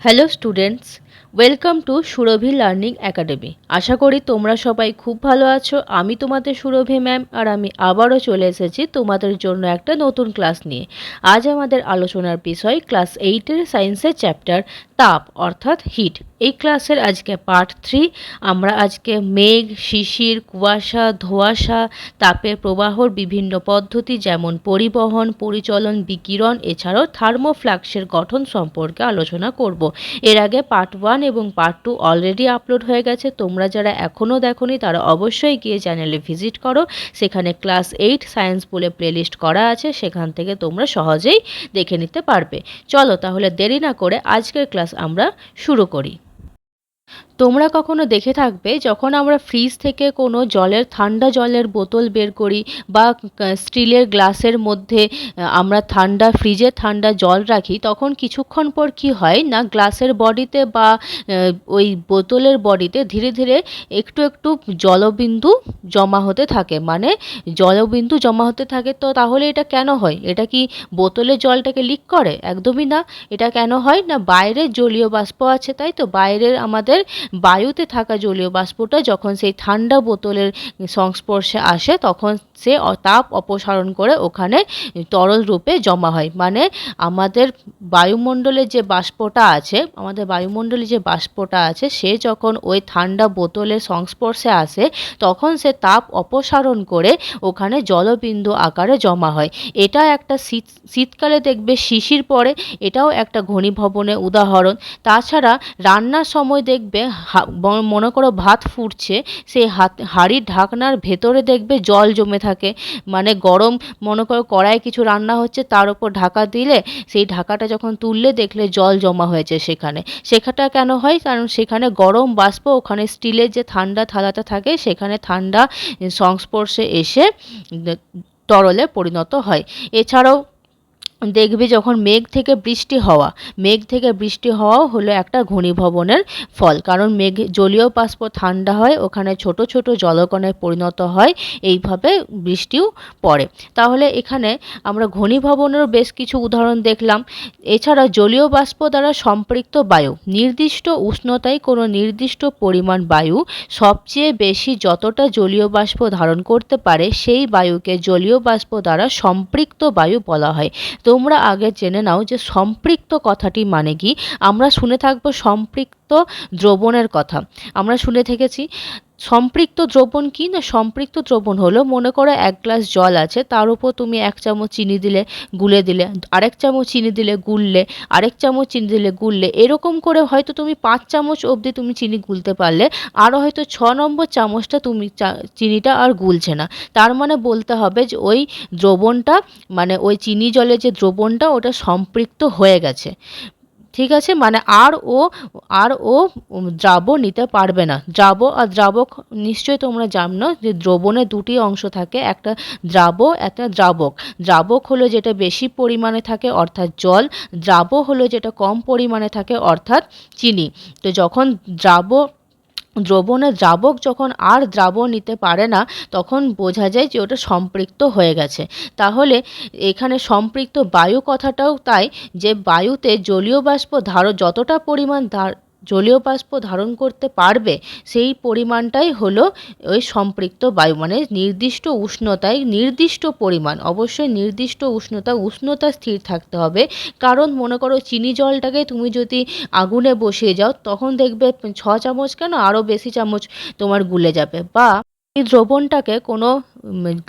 Hello students, welcome to Surabhi learning academy. আশা করি তোমরা সবাই খুব ভালো আছো। আমি তোমাদের সুরভি ম্যাম, আর আমি আবারও চলে এসেছি তোমাদের জন্য একটা নতুন ক্লাস নিয়ে। আজ আমাদের আলোচনার বিষয় ক্লাস 8-এর সায়েন্সের চ্যাপ্টার তাপ অর্থাৎ হিট। এই ক্লাসের আজকে পার্ট 3। আমরা আজকে মেঘ, শিশির, কুয়াশা, ধোঁয়াশা, তাপের প্রবাহর বিভিন্ন পদ্ধতি যেমন পরিবহন, পরিচলন, বিকিরণ এছাড়াও থার্মোফ্লাক্সের গঠন সম্পর্কে আলোচনা করব। এর আগে পার্ট 1 এবং পার্ট 2 অলরেডি আপলোড হয়ে গেছে। তোমরা যারা এখনও দেখোনি তারা অবশ্যই গিয়ে চ্যানেলে ভিজিট করো। সেখানে ক্লাস 8 সায়েন্স বলে প্লেলিস্ট করা আছে, সেখান থেকে তোমরা সহজেই দেখে নিতে পারবে। চলো তাহলে দেরি না করে আজকের ক্লাস আমরা শুরু করি। তোমরা কখনো দেখে থাকবে যখন আমরা ফ্রিজ থেকে কোনো ঠান্ডা জলের বোতল বের করি বা স্টিলের গ্লাসের মধ্যে আমরা ফ্রিজের ঠান্ডা জল রাখি, তখন কিছুক্ষণ পর কি হয় না, গ্লাসের বডিতে বা ওই বোতলের বডিতে ধীরে ধীরে একটু একটু জলবিন্দু জমা হতে থাকে। মানে জলবিন্দু জমা হতে থাকে। তো তাহলে এটা কেন হয়? এটা কি বোতলের জলটাকে লিক করে? একদমই না। এটা কেন হয় না, বাইরের জলীয় বাষ্প আছে, তাই তো বাইরের আমাদের বায়ুতে থাকা জলীয় বাষ্পটা যখন সেই ঠান্ডা বোতলের সংস্পর্শে আসে তখন সে তাপ অপসারণ করে ওখানে তরল রূপে জমা হয়। মানে আমাদের বায়ুমণ্ডলে যে বাষ্পটা আছে সে যখন ওই ঠান্ডা বোতলের সংস্পর্শে আসে তখন সে তাপ অপসারণ করে ওখানে জলবিন্দু আকারে জমা হয়। এটা একটা শীতকালে দেখবে শিশির পড়ে, এটাও একটা ঘনীভবনের উদাহরণ। তাছাড়া রান্নার সময় দেখবে মনে করো ভাত ফুটছে, সেই হাঁড়ির ঢাকনার ভেতরে দেখবে জল জমে থাকে। মানে গরম, মনে করো কড়াইয়ে কিছু রান্না হচ্ছে, তার উপর ঢাকা দিলে সেই ঢাকাটা যখন তুললে দেখলে জল জমা হয়েছে সেখানটা কেন হয়? কারণ সেখানে গরম বাষ্প ওখানে স্টিলের যে ঠান্ডা থালাটা থাকে সেখানে ঠান্ডা সংস্পর্শে এসে তরলে পরিণত হয়। এছাড়াও দেখবে যখন মেঘ থেকে বৃষ্টি হওয়াও হলো একটা ঘনীভবনের ফল। কারণ জলীয় বাষ্প ঠান্ডা হয়, ওখানে ছোট ছোট জলকণায় পরিণত হয়, এইভাবে বৃষ্টিও পড়ে। তাহলে এখানে আমরা ঘনীভবনেরও বেশ কিছু উদাহরণ দেখলাম। এছাড়া জলীয় বাষ্প দ্বারা সম্পৃক্ত বায়ু, নির্দিষ্ট উষ্ণতায় কোনো নির্দিষ্ট পরিমাণ বায়ু সবচেয়ে বেশি যতটা জলীয় বাষ্প ধারণ করতে পারে সেই বায়ুকে জলীয় বাষ্প দ্বারা সম্পৃক্ত বায়ু বলা হয়। তোমরা আগে জেনে নাও যে সম্পৃক্ত কথাটি মানে কি। আমরা শুনে থাকবো সম্পৃক্ত দ্রবণের কথা, আমরা শুনে থেকেছি। সম্পৃক্ত দ্রবণ কি না, সম্পৃক্ত দ্রবণ হলো, মনে করো 1 গ্লাস জল আছে, তার উপর তুমি 1 চামচ চিনি দিলে, গুলে দিলে, আরেক চামচ চিনি দিলে, গুললে, আরেক চামচ চিনি দিলে, গুললে, এরকম করে হয়তো তুমি 5 চামচ অবধি তুমি চিনি গুলতে পারলে, আরও হয়তো 6 নম্বর চামচটা তুমি চিনিটা আর গুলছে না। তার মানে বলতে হবে যে ওই দ্রবণটা, মানে ওই চিনি জলের যে দ্রবণটা ওটা সম্পৃক্ত হয়ে গেছে। ঠিক আছে, মানে আর ও দ্রাব নিতে পারবে না। দ্রাব আর দ্রাবক নিশ্চয়ই তোমরা জানো যে দ্রবণে দুটি অংশ থাকে, একটা দ্রাব, একটা দ্রাবক। দ্রাবক হলো যেটা বেশি পরিমাণে থাকে অর্থাৎ জল, দ্রাব হলো যেটা কম পরিমাণে থাকে অর্থাৎ চিনি। তো যখন দ্রবণের দ্রাবক যখন আর দ্রাবণ নিতে পারে না তখন বোঝা যায় যে ওটা সম্পৃক্ত হয়ে গেছে। তাহলে এখানে সম্পৃক্ত বায়ু কথাটাও তাই, যে বায়ুতে জলীয় বাষ্প যতটা পরিমাণ জলীয় বাষ্প ধারণ করতে পারবে সেই পরিমাণটাই হলো ওই সম্পৃক্ত বায়ু। মানে নির্দিষ্ট উষ্ণতায় নির্দিষ্ট পরিমাণ, অবশ্যই নির্দিষ্ট উষ্ণতা স্থির থাকতে হবে। কারণ মনে করো চিনি জলটাকে তুমি যদি আগুনে বসিয়ে যাও তখন দেখবে 6 চামচ কেন আরও বেশি চামচ তোমার গুলে যাবে। বা এই দ্রবণটাকে কোনো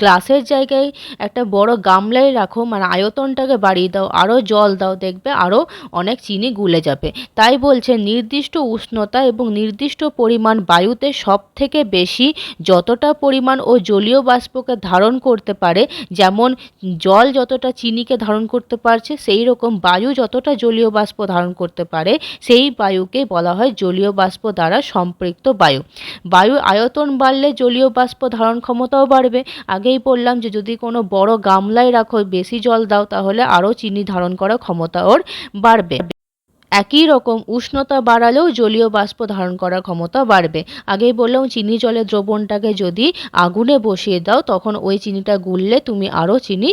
গ্লাসের জায়গায় একটা বড় গামলায় রাখো, মানে আয়তনটাকে বাড়িয়ে দাও, আরও জল দাও, দেখবে আরও অনেক চিনি গুলে যাবে। তাই বলছে নির্দিষ্ট উষ্ণতা এবং নির্দিষ্ট পরিমাণ বায়ুতে সব থেকে বেশি যতটা পরিমাণ ও জলীয় বাষ্পকে ধারণ করতে পারে, যেমন জল যতটা চিনিকে ধারণ করতে পারছে সেই রকম বায়ু যতটা জলীয় বাষ্প ধারণ করতে পারে সেই বায়ুকে বলা হয় জলীয় বাষ্প দ্বারা সম্পৃক্ত বায়ু। বায়ুর আয়তন বাড়লে জলীয় বাষ্প ধারণ ক্ষমতাও বাড়বে। আগেই বললাম যে যদি কোনো বড় গামলায় রাখো, বেশি জল দাও, তাহলে আরও চিনি ধারণ করার ক্ষমতা ওর বাড়বে। একই রকম উষ্ণতা বাড়ালেও জলীয় বাষ্প ধারণ করার ক্ষমতা বাড়বে। আগেই বললাম চিনি জলের দ্রবণটাকে যদি আগুনে বসিয়ে দাও তখন ওই চিনিটা গুললে তুমি আরও চিনি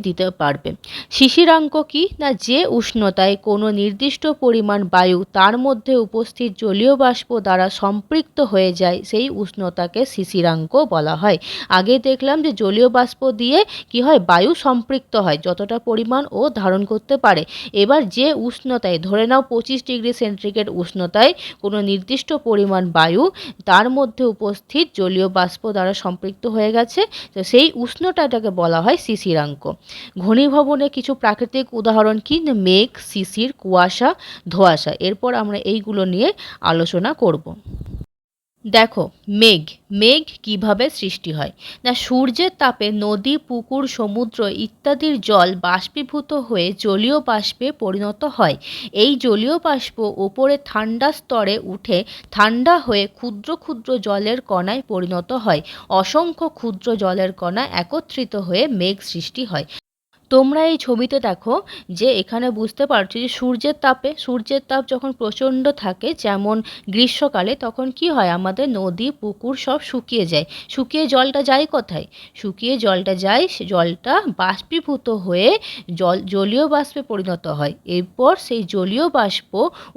দিতে পারবে। শিশিরাঙ্ক কি না, যে উষ্ণতায় কোনো নির্দিষ্ট পরিমাণ বায়ু তার মধ্যে উপস্থিত জলীয় বাষ্প দ্বারা সম্পৃক্ত হয়ে যায় সেই উষ্ণতাকে শিশিরাঙ্ক বলা হয়। আগে দেখলাম যে জলীয় বাষ্প দিয়ে কি হয়, বায়ু সম্পৃক্ত হয় যতটা পরিমাণ ও ধারণ করতে পারে। এবার যে উষ্ণতায় ধরে নাও 25°C উষ্ণতায় কোনো নির্দিষ্ট পরিমাণ বায়ু তার মধ্যে উপস্থিত জলীয় বাষ্প দ্বারা সম্পৃক্ত হয়ে গেছে, তো সেই উষ্ণতাটাকে বলা হয় শিশিরাঙ্ক। ঘনীভবনে কিছু প্রাকৃতিক উদাহরণ কি, মেঘ, শিশির, কুয়াশা, ধোঁয়াশা। এরপর আমরা এইগুলো নিয়ে আলোচনা করব। দেখো, মেঘ কিভাবে সৃষ্টি হয় না, সূর্যের তাপে নদী, পুকুর, সমুদ্র ইত্যাদির জল বাষ্পীভূত হয়ে জলীয় বাষ্পে পরিণত হয়। এই জলীয় বাষ্প ওপরে ঠান্ডা স্তরে উঠে ঠান্ডা হয়ে ক্ষুদ্র ক্ষুদ্র জলের কণায় পরিণত হয়। অসংখ্য ক্ষুদ্র জলের কণা একত্রিত হয়ে মেঘ সৃষ্টি হয়। তোমরা এই ছবিতে দেখো যে এখানে বুঝতে পারছো যে সূর্যের তাপ যখন প্রচণ্ড থাকে, যেমন গ্রীষ্মকালে, তখন কি হয়, আমাদের নদী পুকুর সব শুকিয়ে যায়। শুকিয়ে জলটা যায় কোথায়? সে জলটা বাষ্পীভূত হয়ে জলীয় বাষ্পে পরিণত হয়। এরপর সেই জলীয় বাষ্প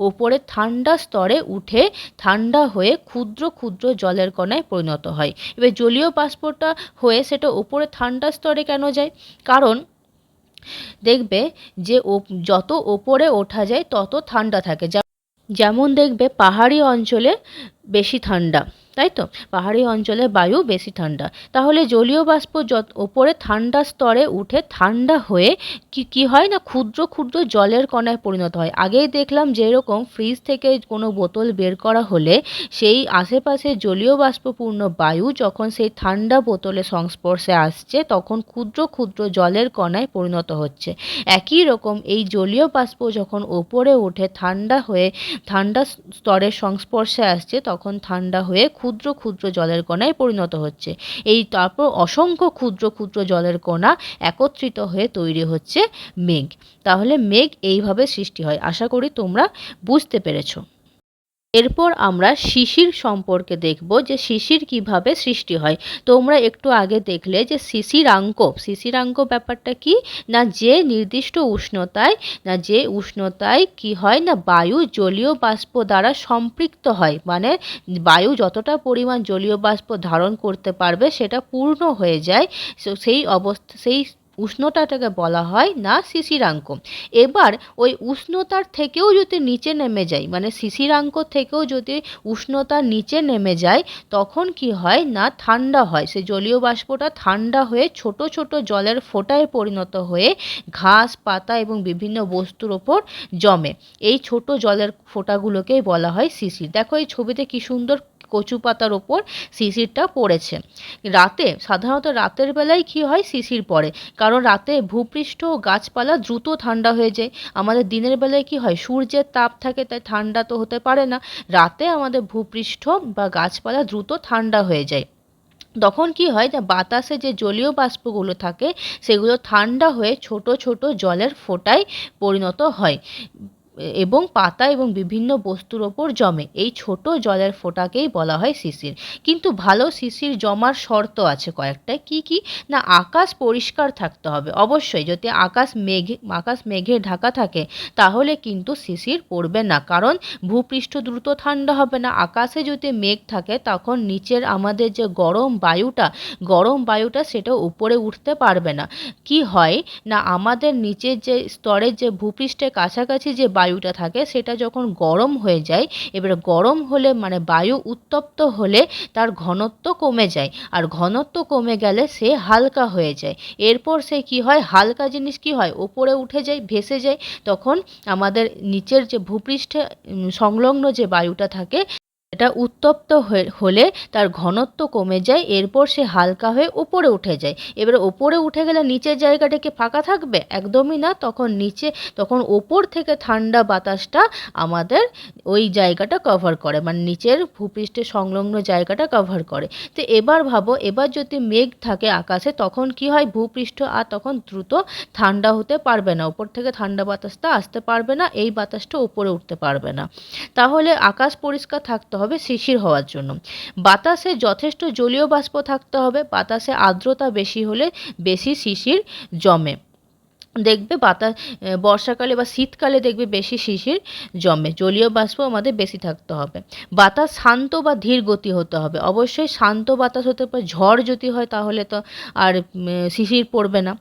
ওপরে ঠান্ডা স্তরে উঠে ঠান্ডা হয়ে ক্ষুদ্র ক্ষুদ্র জলের কণায় পরিণত হয়। এবার জলীয় বাষ্পটা হয়ে সেটা ওপরে ঠান্ডা স্তরে কেন যায়? কারণ দেখবে যে যত ওপরে ওঠা যায় তত ঠান্ডা থাকে। যেমন দেখবে পাহাড়ি অঞ্চলে বেশি ঠান্ডা, তাই তো? পাহাড়ি অঞ্চলে বায়ু বেশি ঠান্ডা। তাহলে জলীয় বাষ্প ওপরে ঠান্ডা স্তরে উঠে ঠান্ডা হয়ে কি হয় না, ক্ষুদ্র ক্ষুদ্র জলের কণায় পরিণত হয়। আগেই দেখলাম যেরকম ফ্রিজ থেকে কোনো বোতল বের করা হলে সেই আশেপাশে জলীয় বাষ্পপূর্ণ বায়ু যখন সেই ঠান্ডা বোতলের সংস্পর্শে আসছে তখন ক্ষুদ্র ক্ষুদ্র জলের কণায় পরিণত হচ্ছে। একই রকম এই জলীয় বাষ্প যখন ওপরে উঠে ঠান্ডা স্তরের সংস্পর্শে আসছে তখন ঠান্ডা হয়ে ক্ষুদ্র ক্ষুদ্র জলের কণায় পরিণত হচ্ছে। তারপর অসংখ্য ক্ষুদ্র ক্ষুদ্র জলের কণা একত্রিত হয়ে তৈরি হচ্ছে মেঘ। তাহলে মেঘ এইভাবে সৃষ্টি হয়। আশা করি তোমরা বুঝতে পেরেছো। এরপর আমরা শিশির সম্পর্কে দেখব যে শিশির কিভাবে সৃষ্টি হয়। তোমরা একটু আগে দেখলে যে শিশিরাঙ্ক ব্যাপারটা কি না, যে উষ্ণতায় কি হয় না, বায়ু জলীয় বাষ্প দ্বারা সম্পৃক্ত হয়, মানে বায়ু যতটা পরিমাণ জলীয় বাষ্প ধারণ করতে পারবে সেটা পূর্ণ হয়ে যায়, সেই উষ্ণতাটাকে বলা হয় না শিশিরাঙ্ক। এবার ওই উষ্ণতার থেকেও যদি নিচে নেমে যায়, মানে শিশিরাঙ্ক থেকেও যদি উষ্ণতা নিচে নেমে যায় তখন কি হয় না, ঠান্ডা হয়। সেই জলীয় বাষ্পটা ঠান্ডা হয়ে ছোট ছোট জলের ফোঁটায় পরিণত হয়ে ঘাস, পাতা এবং বিভিন্ন বস্তুর ওপর জমে। এই ছোট জলের ফোঁটাগুলোকেই বলা হয় শিশির। দেখো এই ছবিতে কি সুন্দর কচু পাতার ওপর শিশিরটা পড়েছে। সাধারণত রাতের বেলায় কি হয়, শিশির পড়ে, কারণ রাতে ভূপৃষ্ঠ ও গাছপালা দ্রুত ঠান্ডা হয়ে যায়। আমাদের দিনের বেলায় কি হয়, সূর্যের তাপ থাকে তাই ঠান্ডা তো হতে পারে না। রাতে আমাদের ভূপৃষ্ঠ বা গাছপালা দ্রুত ঠান্ডা হয়ে যায়। তখন কি হয়, যে বাতাসে যে জলীয় বাষ্পগুলো থাকে সেগুলো ঠান্ডা হয়ে ছোট ছোট জলের ফোঁটায় পরিণত হয় এবং পাতা এবং বিভিন্ন বস্তুর ওপর জমে। এই ছোট জলের ফোঁটাকেই বলা হয় শিশির। কিন্তু ভালো শিশির জমার শর্ত আছে কয়েকটা। কি না, আকাশ পরিষ্কার থাকতে হবে অবশ্যই। যদি আকাশ মেঘে ঢাকা থাকে তাহলে কিন্তু শিশির পড়বে না, কারণ ভূপৃষ্ঠ দ্রুত ঠান্ডা হবে না। আকাশে যদি মেঘ থাকে তখন নিচের আমাদের যে গরম বায়ুটা সেটা উপরে উঠতে পারবে না। কি হয় না, আমাদের নিচের যে স্তরের যে ভূপৃষ্ঠের কাছাকাছি যে বায়ুটা থাকে সেটা যখন গরম হয়ে যায়, এবারে গরম হলে মানে বায়ু উত্তপ্ত হলে তার ঘনত্ব কমে যায়, আর ঘনত্ব কমে গেলে সে হালকা হয়ে যায়। এরপর সে কি হয়, হালকা জিনিস কি হয়, ওপরে উঠে যায়, ভেসে যায়। তখন আমাদের নিচের যে ভূপৃষ্ঠে সংলগ্ন যে বায়ুটা থাকে জলটা উত্তপ্ত হলে তার ঘনত্ব কমে যায়, এরপর সে হালকা হয়ে উপরে উঠে যায়। এবারে ওপরে উঠে গেলে নিচের জায়গাটা কি ফাঁকা থাকবে? একদমই না। তখন ওপর থেকে ঠান্ডা বাতাসটা আমাদের ওই জায়গাটা কভার করে, মানে নিচের ভূপৃষ্ঠের সংলগ্ন জায়গাটা কভার করে। তো এবার ভাবো, এবার যদি মেঘ থাকে আকাশে তখন কি হয়, ভূপৃষ্ঠ আর তখন দ্রুত ঠান্ডা হতে পারবে না, ওপর থেকে ঠান্ডা বাতাসটা আসতে পারবে না, এই বাতাসটা উপরে উঠতে পারবে না। তাহলে আকাশ পরিষ্কার থাকতে হবে শিশির হওয়ার জন্য। বাতাসে যথেষ্ট জলীয় বাষ্প থাকতে হবে, বাতাসে আর্দ্রতা বেশি হলে বেশি শিশির জমে। দেখবে বর্ষাকালে বা শীতকালে দেখবে বেশি শিশির জমে, জলীয় বাষ্প আমাদের বেশি থাকতে হবে। বাতাস শান্ত বা ধীর গতি হতে হবে, অবশ্যই শান্ত বাতাস হতে পারে। ঝড় যদি হয় তাহলে তো আর শিশির পড়বে না।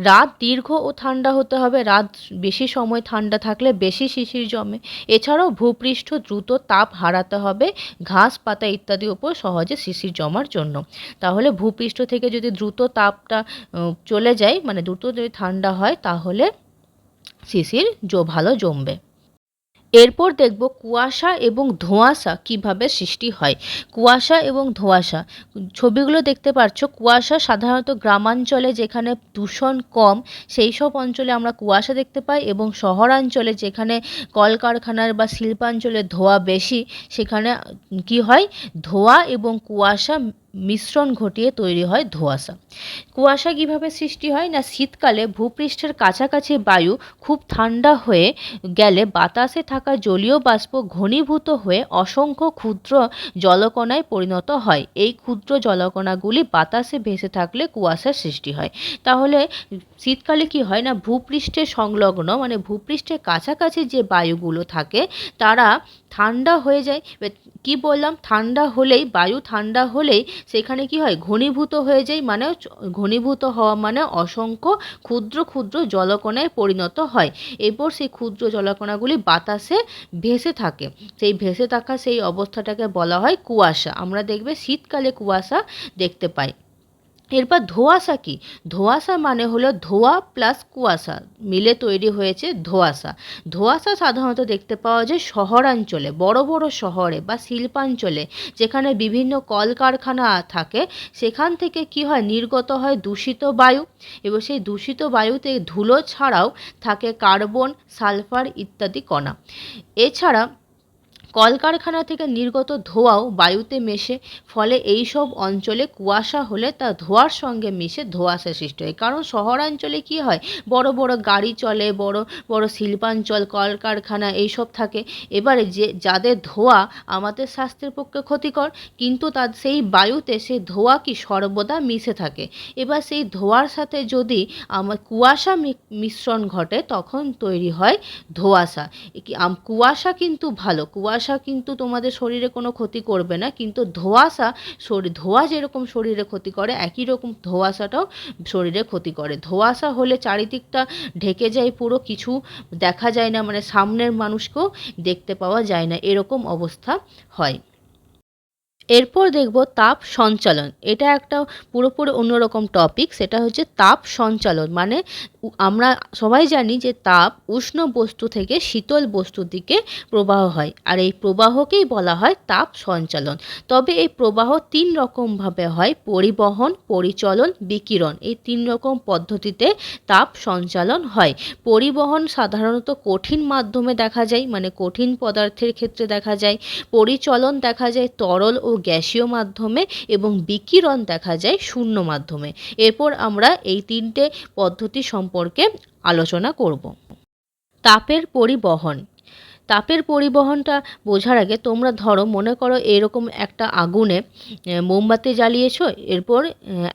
রাত দীর্ঘ ও ঠান্ডা হতে হবে, রাত বেশি সময় ঠান্ডা থাকলে বেশি শিশির জমে। এছাড়াও ভূপৃষ্ঠ দ্রুত তাপ হারাতে হবে ঘাস পাতা ইত্যাদির উপর সহজে শিশির জমার জন্য। তাহলে ভূপৃষ্ঠ থেকে যদি দ্রুত তাপটা চলে যায়, মানে দ্রুত যদি ঠান্ডা হয় তাহলে শিশির ভালো জমবে। এরপর দেখব কুয়াশা এবং ধোঁয়াশা কিভাবে সৃষ্টি হয়। কুয়াশা এবং ধোঁয়াশা, ছবিগুলো দেখতে পাচ্ছ। কুয়াশা সাধারণত গ্রামাঞ্চলে যেখানে দূষণ কম সেই সব অঞ্চলে আমরা কুয়াশা দেখতে পাই, এবং শহরাঞ্চলে যেখানে কলকারখানার বা শিল্পাঞ্চলে ধোঁয়া বেশি সেখানে কি হয়, ধোঁয়া এবং কুয়াশা মিশ্রণ ঘটিয়ে তৈরি হয় ধোঁয়াশা। কুয়াশা কিভাবে সৃষ্টি হয় না, শীতকালে ভূপৃষ্ঠের কাছাকাছি বায়ু খুব ঠান্ডা হয়ে গেলে বাতাসে থাকা জলীয় বাষ্প ঘনীভূত হয়ে অসংখ্য ক্ষুদ্র জলকণায় পরিণত হয়। এই ক্ষুদ্র জলকণাগুলি বাতাসে ভেসে থাকলে কুয়াশার সৃষ্টি হয়। তাহলে শীতকালে কি হয় না, ভূপৃষ্ঠের সংলগ্ন মানে ভূপৃষ্ঠের কাছাকাছি যে বায়ুগুলো থাকে তারা ঠান্ডা হয়ে যায়। কি বললাম, ঠান্ডা হলেই, বায়ু ঠান্ডা হলেই সেখানে কি হয়, ঘনীভূত হয়ে যায়, মানে ঘনীভূত হওয়া মানে অসংখ্য ক্ষুদ্র ক্ষুদ্র জলকণায় পরিণত হয়। এরপর সেই ক্ষুদ্র জলকণাগুলি বাতাসে ভেসে থাকে, সেই ভেসে থাকা সেই অবস্থাটাকে বলা হয় কুয়াশা। আমরা দেখবে শীতকালে কুয়াশা দেখতে পাই। এরপর ধোঁয়াশা কি, ধোঁয়াশা মানে হলো ধোঁয়া প্লাস কুয়াশা মিলে তৈরি হয়েছে ধোঁয়াশা। ধোঁয়াশা সাধারণত দেখতে পাওয়া যায় শহরাঞ্চলে, বড় বড় শহরে বা শিল্পাঞ্চলে, যেখানে বিভিন্ন কলকারখানা থাকে সেখান থেকে কি হয়, নির্গত হয় দূষিত বায়ু, এবং সেই দূষিত বায়ুতে ধুলো ছাড়াও থাকে কার্বন, সালফার ইত্যাদি কণা। এছাড়া কলকারখানা থেকে নির্গত ধোঁয়াও বায়ুতে মেশে, ফলে এই সব অঞ্চলে কুয়াশা হলে তা ধোঁয়ার সঙ্গে মিশে ধোঁয়াশা সৃষ্টি হয়। কারণ শহরাঞ্চলে কি হয়, বড় বড় গাড়ি চলে, বড় বড় শিল্পাঞ্চল, কলকারখানা এইসব থাকে। এবারে যাদের ধোঁয়া আমাদের স্বাস্থ্যের পক্ষে ক্ষতিকর, কিন্তু সেই বায়ুতে সেই ধোঁয়া কি সর্বদা মিশে থাকে। এবার সেই ধোঁয়ার সাথে যদি কুয়াশা মিশ্রণ ঘটে তখন তৈরি হয় ধোঁয়াশা। কুয়াশা কিন্তু ভালো, কুয়াশা কিন্তু তোমাদের শরীরে কোনো ক্ষতি করবে না, কিন্তু ধোঁয়া যেরকম শরীরে ক্ষতি করে একই রকম ধোঁয়াশাটাও শরীরে ক্ষতি করে। ধোঁয়াশা হলে চারিদিকটা ঢেকে যায়, পুরো কিছু দেখা যায় না, মানে সামনের মানুষকেও দেখতে পাওয়া যায় না, এরকম অবস্থা হয়। এরপর দেখব তাপ সঞ্চালন। এটা একটা পুরোপুরি অন্যরকম টপিক, সেটা হচ্ছে তাপ সঞ্চালন। মানে আমরা সবাই জানি যে তাপ উষ্ণ বস্তু থেকে শীতল বস্তুর দিকে প্রবাহ হয়, আর এই প্রবাহকেই বলা হয় তাপ সঞ্চালন। তবে এই প্রবাহ 3 রকমভাবে হয়: পরিবহন, পরিচলন, বিকিরণ। এই 3 রকম পদ্ধতিতে তাপ সঞ্চালন হয়। পরিবহন সাধারণত কঠিন মাধ্যমে দেখা যায়, মানে কঠিন পদার্থের ক্ষেত্রে দেখা যায়। পরিচলন দেখা যায় তরল ও গ্যাসীয় মাধ্যমে, এবং বিকিরণ দেখা যায় শূন্য মাধ্যমে। এরপর আমরা এই 3টে পদ্ধতি সম্পর্কে আলোচনা করব। তাপের পরিবহন। তাপের পরিবহনটা বোঝার আগে তোমরা ধরো, মনে করো এরকম একটা আগুনে মোমবাতি জ্বালিয়েছো, এরপর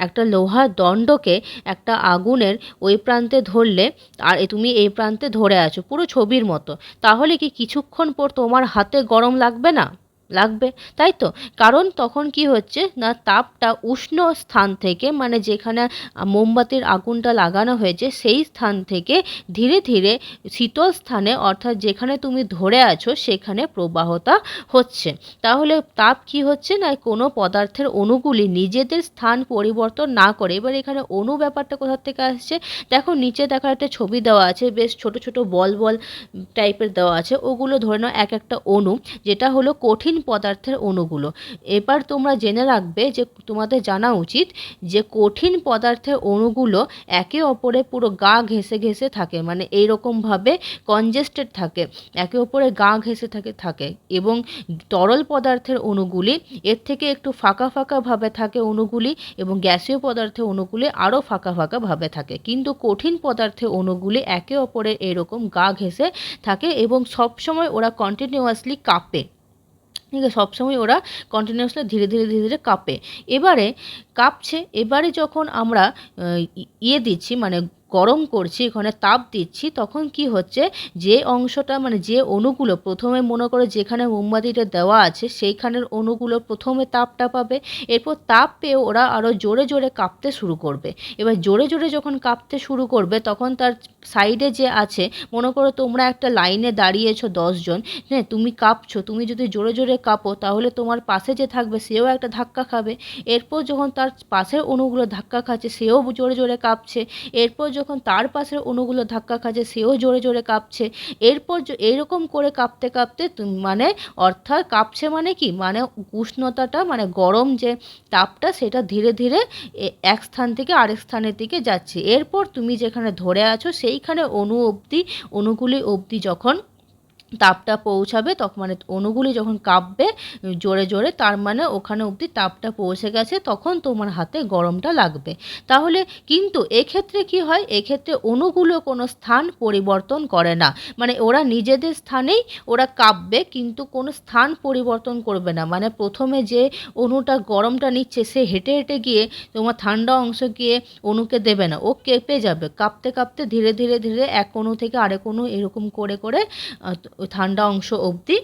একটা লোহার দণ্ডকে একটা আগুনের ওই প্রান্তে ধরলে, আর তুমি এই প্রান্তে ধরে আছো পুরো ছবির মতো, তাহলে কি কিছুক্ষণ পর তোমার হাতে গরম লাগবে না? লাগবে, তাই তো? কারণ তখন কি হচ্ছে না, তাপটা উষ্ণ স্থান থেকে, মানে যেখানে মোমবাতির আগুনটা লাগানো হয়েছে সেই স্থান থেকে ধীরে ধীরে শীতল স্থানে, অর্থাৎ যেখানে তুমি ধরে আছো সেখানে প্রবাহটা হচ্ছে। তাহলে তাপ কি হচ্ছে না, কোনো পদার্থের অণুগুলি নিজেদের স্থান পরিবর্তন না করে, এবার এখানে অণু ব্যাপারটা কোথা থেকে আসছে, দেখো নিচে দেখা একটা ছবি দেওয়া আছে, বেশ ছোট ছোট বল বল টাইপের দেওয়া আছে, ওগুলো ধরে নাও এক একটা অণু, যেটা হলো কঠিন কঠিন পদার্থের অণুগুলো। এবার তোমরা জেনে রাখবে যে তোমাদের জানা উচিত যে কঠিন পদার্থের অণুগুলো একে অপরে পুরো গা ঘেঁষে ঘেঁষে থাকে, মানে এইরকমভাবে কনজেস্টেড থাকে, একে অপরে গা ঘেঁষে থাকে এবং তরল পদার্থের অণুগুলি এর থেকে একটু ফাঁকা ফাঁকাভাবে থাকে অণুগুলি, এবং গ্যাসীয় পদার্থের অণুগুলি আরও ফাঁকা ফাঁকাভাবে থাকে। কিন্তু কঠিন পদার্থের অণুগুলি একে অপরের এরকম গা ঘেঁষে থাকে এবং সবসময় ওরা কন্টিনিউয়াসলি কাঁপে। ঠিক আছে, সবসময় ওরা কন্টিনিউয়াসলি ধীরে ধীরে ধীরে ধীরে কাঁপে। এবারে কাঁপছে, এবারে যখন আমরা দিচ্ছি, মানে গরম করছি, এখানে তাপ দিচ্ছি, তখন কি হচ্ছে, যে অংশটা মানে যে অণুগুলো প্রথমে মনে করো যেখানে মোমবাতিটা দেওয়া আছে সেইখানের অণুগুলো প্রথমে তাপটা পাবে, এরপর তাপ পেয়ে ওরা আরও জোরে জোরে কাঁপতে শুরু করবে। এবার জোরে জোরে যখন কাঁপতে শুরু করবে তখন তার সাইডে যে আছে, মনে করো তোমরা একটা লাইনে দাঁড়িয়েছো 10 জন, হ্যাঁ, তুমি কাঁপছো, তুমি যদি জোরে জোরে কাঁপো তাহলে তোমার পাশে যে থাকবে সেও একটা ধাক্কা খাবে। এরপর যখন তার পাশের অণুগুলো ধাক্কা খাচ্ছে সেও জোরে জোরে কাঁপছে, এরপর যখন তার পাশের অণুগুলো ধাক্কা খাচ্ছে সেও জোরে জোরে কাঁপছে। এরপর এইরকম করে কাঁপতে কাঁপতে মানে অর্থাৎ কাঁপছে মানে কি, মানে উষ্ণতাটা মানে গরম যে তাপটা সেটা ধীরে ধীরে এক স্থান থেকে আরেক স্থানের দিকে যাচ্ছে। এরপর তুমি যেখানে ধরে আছো সেইখানে অণুগুলি অবধি যখন তাপটা পৌঁছাবে, তখন মানে অণুগুলি যখন কাঁপবে জোরে জোরে, তার মানে ওখানে অবধি তাপটা পৌঁছে গেছে, তখন তোমার হাতে গরমটা লাগবে। তাহলে কিন্তু এক্ষেত্রে কি হয়, এক্ষেত্রে অণুগুলো কোনো স্থান পরিবর্তন করে না, মানে ওরা নিজেদের স্থানেই ওরা কাঁপবে কিন্তু কোনো স্থান পরিবর্তন করবে না। মানে প্রথমে যে অণুটা গরমটা নিচ্ছে সে হেঁটে হেঁটে গিয়ে তোমার ঠান্ডা অংশ গিয়ে অণুকে দেবে না, ও কেঁপে যাবে, কাঁপতে কাঁপতে ধীরে ধীরে ধীরে এক অণু থেকে আরেক অণু এরকম করে করে ওই ঠান্ডা অংশ অবধি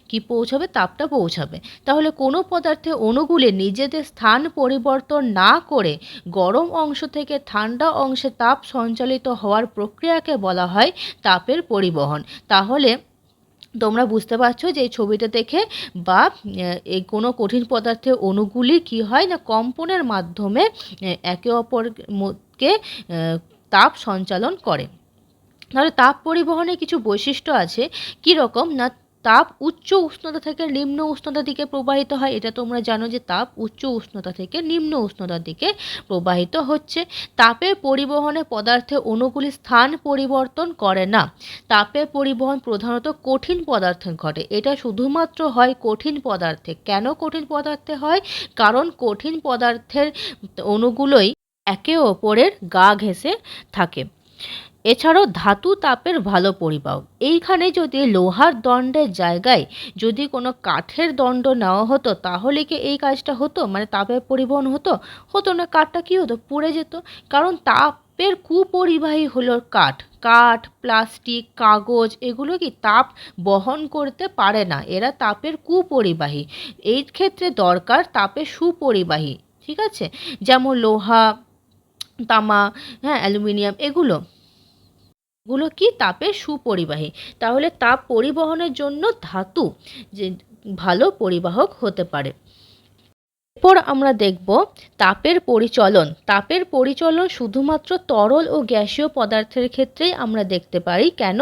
কি পৌঁছাবে, তাপটা পৌঁছাবে। তাহলে কোনো পদার্থে অণুগুলি নিজেদের স্থান পরিবর্তন না করে গরম অংশ থেকে ঠান্ডা অংশে তাপ সঞ্চালিত হওয়ার প্রক্রিয়াকে বলা হয় তাপের পরিবহন। তাহলে তোমরা বুঝতে পারছো যে এই ছবিটা দেখে বা এই কোনো কঠিন পদার্থের অণুগুলি কি হয় না, কম্পনের মাধ্যমে একে অপরকে তাপ সঞ্চালন করে। তাহলে তাপ পরিবহনের কিছু বৈশিষ্ট্য আছে, কীরকম না, তাপ উচ্চ উষ্ণতা থেকে নিম্ন উষ্ণতার দিকে প্রবাহিত হয়। এটা তোমরা জানো যে তাপ উচ্চ উষ্ণতা থেকে নিম্ন উষ্ণতার দিকে প্রবাহিত হচ্ছে। তাপের পরিবহনে পদার্থের অণুগুলি স্থান পরিবর্তন করে না। তাপের পরিবহন প্রধানত কঠিন পদার্থে ঘটে। এটা শুধুমাত্র হয় কঠিন পদার্থে। কেন কঠিন পদার্থে হয়? কারণ কঠিন পদার্থের অণুগুলোই একে অপরের গা ঘেঁষে থাকে। এছাড়াও ধাতু তাপের ভালো পরিবাহক। এইখানে যদি লোহার দণ্ডের জায়গায় যদি কোনো কাঠের দণ্ড নেওয়া হতো তাহলে কি এই কাজটা হতো, মানে তাপের পরিবহন হতো? হতো না, কাঠটা কী হতো, পুড়ে যেত। কারণ তাপের কুপরিবাহী হলো কাঠ। কাঠ, প্লাস্টিক, কাগজ এগুলো কি তাপ বহন করতে পারে না, এরা তাপের কুপরিবাহী। এই ক্ষেত্রে দরকার তাপের সুপরিবাহী। ঠিক আছে, যেমন লোহা, তামা, হ্যাঁ, অ্যালুমিনিয়াম এগুলো কি তাপের সুপরিবাহী। তাহলে তাপ পরিবহনের জন্য ধাতু যে ভালো পরিবাহক হতে পারে। এরপর আমরা দেখব তাপের পরিচলন। তাপের পরিচলন শুধুমাত্র তরল ও গ্যাসীয় পদার্থের ক্ষেত্রেই আমরা দেখতে পারি। কেন?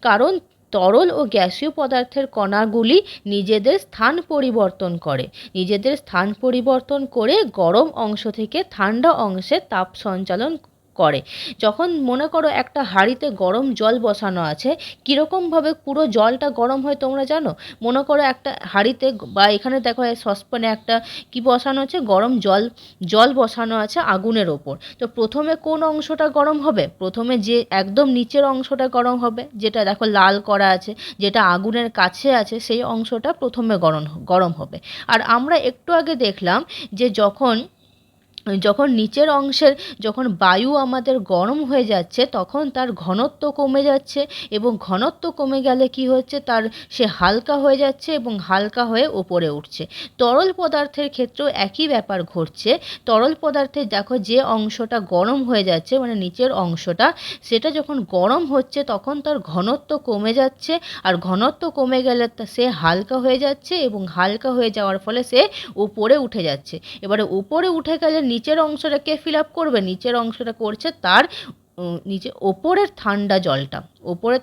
কারণ তরল ও গ্যাসীয় পদার্থের কণাগুলি নিজেদের স্থান পরিবর্তন করে। নিজেদের স্থান পরিবর্তন করে গরম অংশ থেকে ঠান্ডা অংশে তাপ সঞ্চালন করে। যখন মনে করো একটা হাঁড়িতে গরম জল বসানো আছে, কীরকমভাবে পুরো জলটা গরম হয় তোমরা জানো? মনে করো একটা হাঁড়িতে বা এখানে দেখো সসপ্যানে একটা কি বসানো আছে, গরম জল বসানো আছে আগুনের ওপর। তো প্রথমে কোন অংশটা গরম হবে? প্রথমে যে একদম নিচের অংশটা গরম হবে, যেটা দেখো লাল করা আছে, যেটা আগুনের কাছে আছে, সেই অংশটা প্রথমে গরম হবে। আর আমরা একটু আগে দেখলাম যে যখন নিচের অংশের যখন বায়ু আমাদের গরম হয়ে যাচ্ছে তখন তার ঘনত্ব কমে যাচ্ছে, এবং ঘনত্ব কমে গেলে কি হচ্ছে, সে হালকা হয়ে যাচ্ছে এবং হালকা হয়ে ওপরে উঠছে। তরল পদার্থের ক্ষেত্রেও একই ব্যাপার ঘটছে। তরল পদার্থে দেখো যে অংশটা গরম হয়ে যাচ্ছে, মানে নিচের অংশটা, সেটা যখন গরম হচ্ছে তখন তার ঘনত্ব কমে যাচ্ছে, আর ঘনত্ব কমে গেলে সে হালকা হয়ে যাচ্ছে, এবং হালকা হয়ে যাওয়ার ফলে সে উপরে উঠে যাচ্ছে। এবারে উপরে উঠে গেলে নিচের অংশটা কে ফিল আপ করবে? নিচের অংশটা করছে তার নিচে ওপরের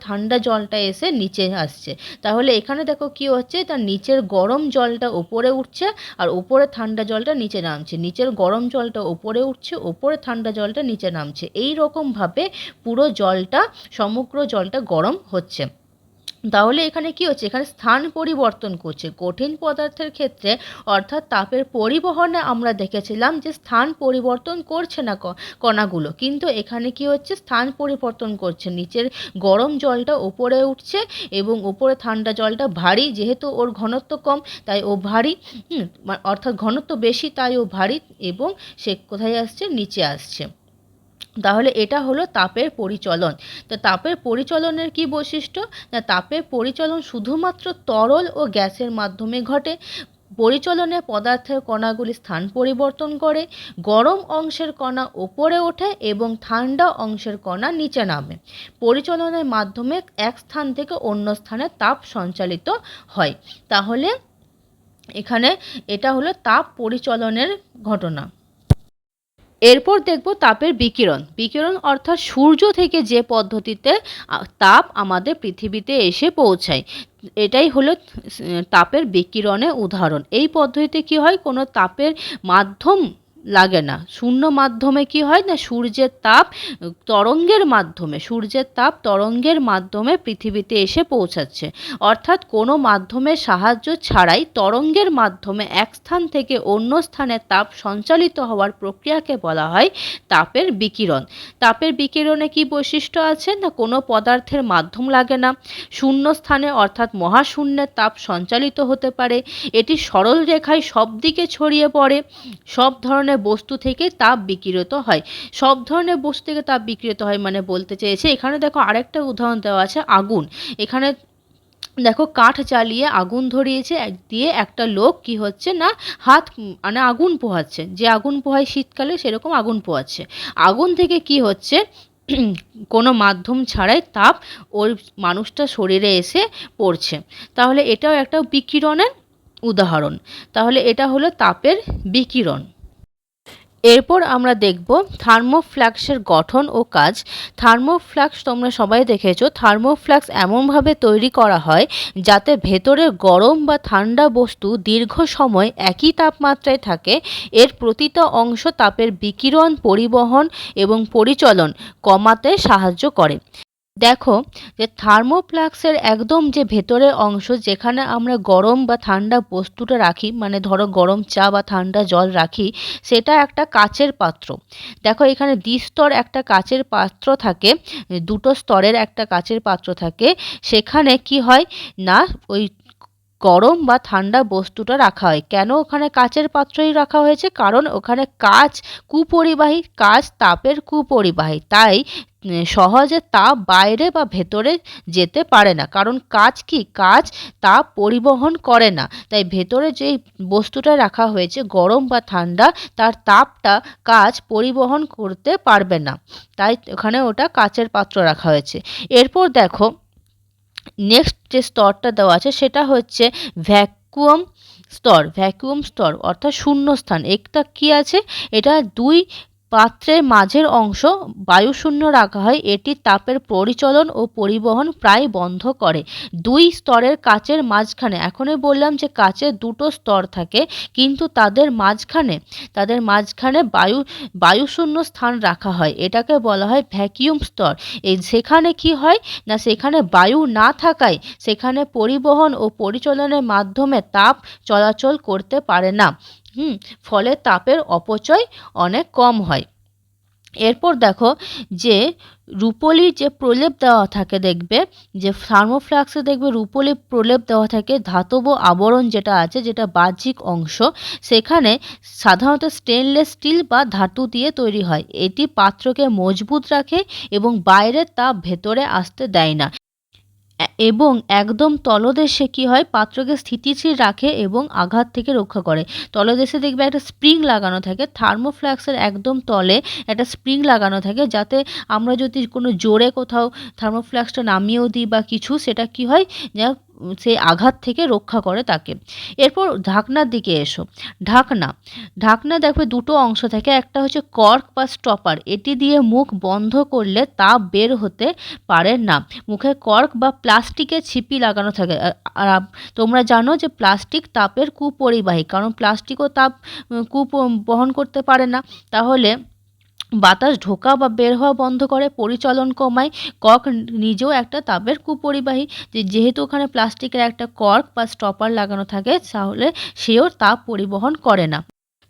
ঠান্ডা জলটা এসে নিচে আসছে। তাহলে এখানে দেখো কি হচ্ছে, তার নিচের গরম জলটা ওপরে উঠছে আর ওপরে ঠান্ডা জলটা নিচে নামছে, নিচের গরম জলটা ওপরে উঠছে, ওপরে ঠান্ডা জলটা নিচে নামছে, এই রকমভাবে পুরো সমগ্র জলটা গরম হচ্ছে। তাহলে এখানে কি হচ্ছে, এখানে স্থান পরিবর্তন করছে। কঠিন পদার্থের ক্ষেত্রে অর্থাৎ তাপের পরিবহনে আমরা দেখেছিলাম যে স্থান পরিবর্তন করছে না কণাগুলো, কিন্তু এখানে কি হচ্ছে, স্থান পরিবর্তন করছে। নিচের গরম জলটা ওপরে উঠছে এবং ওপরে ঠান্ডা জলটা ভারী, যেহেতু ওর ঘনত্ব কম তাই ও ভারী, অর্থাৎ ঘনত্ব বেশি তাই ও ভারী, এবং সে কোথায় আসছে, নিচে আসছে। তাহলে এটা হলো তাপের পরিচলন। তো তাপের পরিচলনের কি বৈশিষ্ট্য, না তাপের পরিচলন শুধুমাত্র তরল ও গ্যাসের মাধ্যমে ঘটে। পরিচলনে পদার্থের কণাগুলি স্থান পরিবর্তন করে, গরম অংশের কণা ওপরে ওঠে এবং ঠান্ডা অংশের কণা নিচে নামে। পরিচলনের মাধ্যমে এক স্থান থেকে অন্য স্থানে তাপ সঞ্চালিত হয়। তাহলে এখানে এটা হলো তাপ পরিচলনের ঘটনা। এরপর দেখব তাপের বিকিরণ। বিকিরণ অর্থাৎ সূর্য থেকে যে পদ্ধতিতে তাপ আমাদের পৃথিবীতে এসে পৌঁছায়, এটাই হলো তাপের বিকিরণের উদাহরণ। এই পদ্ধতিতে কি হয়, কোনো তাপের মাধ্যম লাগে না। শূন্য মাধ্যমে কি হয় না, সূর্যের তাপ তরঙ্গের মাধ্যমে পৃথিবীতে এসে পৌঁছাচ্ছে। অর্থাৎ কোনো মাধ্যমের সাহায্য ছাড়াই তরঙ্গের মাধ্যমে এক স্থান থেকে অন্য স্থানে তাপ সঞ্চালিত হওয়ার প্রক্রিয়াকে বলা হয় তাপের বিকিরণ। তাপের বিকিরণে কি বৈশিষ্ট্য আছে না, কোনো পদার্থের মাধ্যম লাগে না, শূন্য স্থানে অর্থাৎ মহাশূন্যে তাপ সঞ্চালিত হতে পারে, এটি সরল রেখায় সব দিকে ছড়িয়ে পড়ে, সব ধরনের বস্তু থেকে তাপ বিকিরিত হয়। সব ধরনের বস্তু থেকে তাপ বিকিরিত হয় মানে বলতে চেয়েছে, এখানে দেখো আরেকটা উদাহরণ দেওয়া আছে, আগুন। এখানে দেখো কাঠ জ্বালিয়ে আগুন ধরিয়েছে, দিয়ে একটা লোক কি হচ্ছে না, মানে আগুন পোহাচ্ছে, যে আগুন পোহায় শীতকালে সেরকম আগুন পোহাচ্ছে। আগুন থেকে কি হচ্ছে, কোনো মাধ্যম ছাড়াই তাপ ওই মানুষটার শরীরে এসে পড়ছে। তাহলে এটাও একটা বিকিরণের উদাহরণ। তাহলে এটা হলো তাপের বিকিরণ। এরপর আমরা দেখব থার্মোফ্ল্যাক্সের গঠন ও কাজ। থার্মোফ্ল্যাক্স তোমরা সবাই দেখেছো। থার্মোফ্ল্যাক্স এমনভাবে তৈরি করা হয় যাতে ভেতরের গরম বা ঠান্ডা বস্তু দীর্ঘ সময় একই তাপমাত্রায় থাকে। এর প্রতিটা অংশ তাপের বিকিরণ, পরিবহন এবং পরিচলন কমাতে সাহায্য করে। দেখো যে থার্মোফ্ল্যাক্সের একদম যে ভেতরের অংশ, যেখানে আমরা গরম বা ঠান্ডা বস্তুটা রাখি, মানে ধরো গরম চা বা ঠান্ডা জল রাখি, সেটা একটা কাচের পাত্র। দেখো এখানে দ্বিস্তর একটা কাচের পাত্র থাকে, দুটো স্তরের একটা কাচের পাত্র থাকে। সেখানে কি হয় না, ওই গরম বা ঠান্ডা বস্তুটা রাখা হয়। কেন ওখানে কাচের পাত্রই রাখা হয়েছে, কারণ ওখানে কাচ কুপরিবাহী, কাচ তাপের কুপরিবাহী, তাই সহজে তাপ বাইরে বা ভেতরে যেতে পারে না। কারণ কাচ তাপ পরিবহন করে না, তাই ভেতরে যেই বস্তুটা রাখা হয়েছে গরম বা ঠান্ডা, তার তাপটা কাচ পরিবহন করতে পারবে না, তাই ওখানে ওটা কাচের পাত্র রাখা হয়েছে। এরপর দেখো নেক্সট যে স্তরটা দেওয়া আছে সেটা হচ্ছে ভ্যাকুয়াম স্তর অর্থাৎ শূন্যস্থান। এটা কি আছে, এটা দুই পাত্রের মাঝের অংশ বায়ুশূন্য রাখা হয়। এটি তাপের পরিচলন ও পরিবহন প্রায় বন্ধ করে। দুই স্তরের কাচের মাঝখানে, এখনই বললাম যে কাচের দুটো স্তর থাকে, কিন্তু তাদের মাঝখানে বায়ুশূন্য স্থান রাখা হয়, এটাকে বলা হয় ভ্যাকুয়াম স্তর। সেখানে কি হয় না, সেখানে বায়ু না থাকায় সেখানে পরিবহন ও পরিচলনের মাধ্যমে তাপ চলাচল করতে পারে না। ফলে তাপের অপচয় অনেক কম হয়। এরপর দেখো যে রূপোলি যে প্রলেপ দেওয়া থাকে, দেখবে যে থার্মোফ্ল্যাক্সে দেখবে রূপোলি প্রলেপ দেওয়া থাকে, ধাতব আবরণ যেটা আছে, যেটা বাহ্যিক অংশ, সেখানে সাধারণত স্টেনলেস স্টিল বা ধাতু দিয়ে তৈরি হয়। এটি পাত্রকে মজবুত রাখে এবং বাইরের তাপ ভেতরে আসতে দেয় না, এবং একদম তলদেশে কি হয়, পাত্রকে স্থিতিশীল রাখে এবং আঘাত থেকে রক্ষা করে। তলদেশে দেখবে একটা স্প্রিং লাগানো থাকে, থার্মোফ্ল্যাক্সের একদম তলে একটা স্প্রিং লাগানো থাকে, যাতে আমরা যদি কোনো জোরে কোথাও থার্মোফ্ল্যাক্সটা নামিয়েও দিই বা কিছু, সেটা কি হয়, সেই আঘাত থেকে রক্ষা করে তাকে। এরপর ঢাকনার দিকে এসো। ঢাকনা, ঢাকনা দেখবে দুটো অংশ থাকে, একটা হচ্ছে কর্ক বা স্টপার, এটি দিয়ে মুখ বন্ধ করলে তাপ বের হতে পারে না। মুখে কর্ক বা প্লাস্টিকের ছিপি লাগানো থাকে। আর তোমরা জানো যে প্লাস্টিক তাপের কুপরিবাহী, কারণ প্লাস্টিকও তাপ বহন করতে পারে না। তাহলে বাতাস ঢোকা বা বের হওয়া বন্ধ করে, পরিচলন কমায়। কর্ক নিজেও একটা তাপের কুপরিবাহী, যেহেতু ওখানে প্লাস্টিকের একটা কর্ক বা স্টপার লাগানো থাকে, তাহলে সেও তাপ পরিবহন করে না।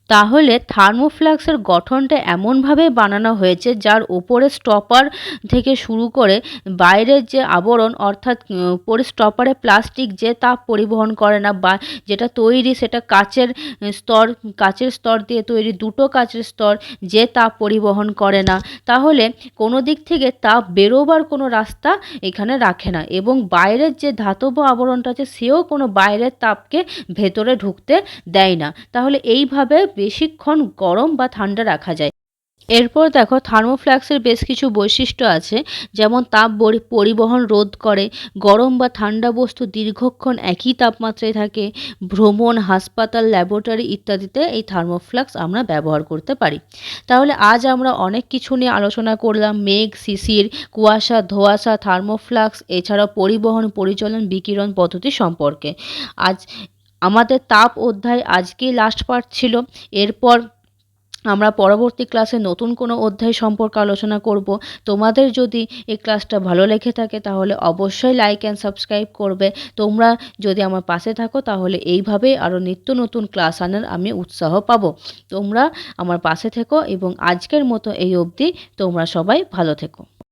তাহলে থার্মোফ্লাস্কের গঠনটা এমনভাবে বানানো হয়েছে যার ওপরে স্টপার থেকে শুরু করে বাইরের যে আবরণ, অর্থাৎ উপরে স্টপারে প্লাস্টিক যে তাপ পরিবহন করে না, বা যেটা তৈরি সেটা কাচের স্তর দিয়ে তৈরি, দুটো কাচের স্তর, যে তাপ পরিবহন করে না। তাহলে কোনো দিক থেকে তাপ বেরোবার কোনো রাস্তা এখানে রাখে না, এবং বাইরের যে ধাতব আবরণটা আছে সেও কোনো বাইরের তাপকে ভেতরে ঢুকতে দেয় না। তাহলে এইভাবে বেশিক্ষণ গরম বা ঠান্ডা রাখা যায়। এরপর দেখো থার্মোফ্লাস্কের বেশ কিছু বৈশিষ্ট্য আছে, যেমন তাপ পরিবহন রোধ করে, গরম বা ঠান্ডা বস্তু দীর্ঘক্ষণ একই তাপমাত্রায় থাকে, ভ্রমণ, হাসপাতাল, ল্যাবরেটরি ইত্যাদিতে এই থার্মোফ্লাস্ক আমরা ব্যবহার করতে পারি। তাহলে আজ আমরা অনেক কিছু নিয়ে আলোচনা করলাম, মেঘ, শিশির, কুয়াশা, ধোঁয়াশা, থার্মোফ্লাস্ক, এছাড়াও পরিবহন, পরিচালন, বিকিরণ পদ্ধতি সম্পর্কে। আজ আমাদের তাপ অধ্যায় আজকেই লাস্ট পার্ট ছিল। এরপর আমরা পরবর্তী ক্লাসে নতুন কোনো অধ্যায় সম্পর্কে আলোচনা করব। তোমাদের যদি এই ক্লাসটা ভালো লেগে থাকে তাহলে অবশ্যই লাইক অ্যান্ড সাবস্ক্রাইব করবে। তোমরা যদি আমার পাশে থাকো তাহলে এইভাবেই আরও নিত্য নতুন ক্লাস আনার আমি উৎসাহ পাবো। তোমরা আমার পাশে থেকো, এবং আজকের মতো এই অবধি তোমরা সবাই ভালো থেকো।